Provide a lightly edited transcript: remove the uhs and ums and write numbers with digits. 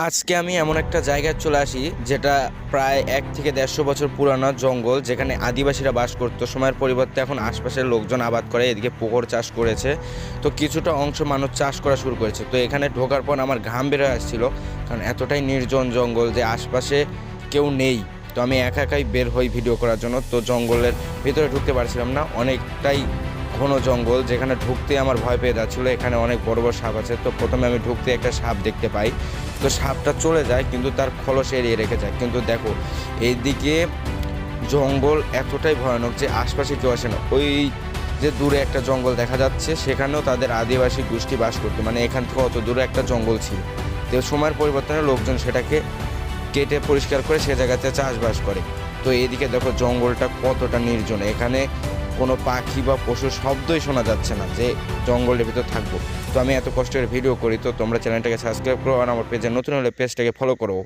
আজকে আমি এমন একটা জায়গায় চলে আসি যেটা প্রায় 1 থেকে 150 বছর পুরানো জঙ্গল, যেখানে আদিবাসীরা বাস করতো। সময়ের পরিবর্তে এখন আশপাশের লোকজন আবাদ করে, এদিকে পুকুর চাষ করেছে। তো কিছুটা অংশ মানুষ চাষ করা শুরু করেছে। তো এখানে ঢোকার পর আমার ঘাম বের হয়ে আসছিল, কারণ এতটাই নির্জন জঙ্গল যে আশপাশে কেউ নেই। তো আমি একা একাই বের হই ভিডিও করার জন্য। তো জঙ্গলের ভিতরে ঢুকতে পারছিলাম না, অনেকটাই ঘন জঙ্গল, যেখানে ঢুকতে আমার ভয় পেয়ে যাচ্ছিলো। এখানে অনেক বড় বড় সাপ আছে। তো প্রথমে আমি ঢুকতে একটা সাপ দেখতে পাই। তো সাপটা চলে যায়, কিন্তু তার খোলস এড়িয়ে রেখে যায়। কিন্তু দেখো, এইদিকে জঙ্গল এতটাই ভয়ানক যে আশপাশে কেউ আসে না। ওই যে দূরে একটা জঙ্গল দেখা যাচ্ছে, সেখানেও তাদের আদিবাসী গোষ্ঠী বাস করতো, মানে এখান থেকে অত দূরে একটা জঙ্গল ছিল। তো সময়ের পরিবর্তনে লোকজন সেটাকে কেটে পরিষ্কার করে সে জায়গাতে চাষবাস করে। তো এইদিকে দেখো জঙ্গলটা কতটা নির্জন, এখানে কোনো পাখি বা পশুর শব্দই শোনা যাচ্ছে না যে জঙ্গলের ভিতর থাকবো। তো আমি এত কষ্টের ভিডিও করি। তো তোমরা চ্যানেলটাকে সাবস্ক্রাইব করো, আর আমার পেজে নতুন হলে পেজটাকে ফলো করো।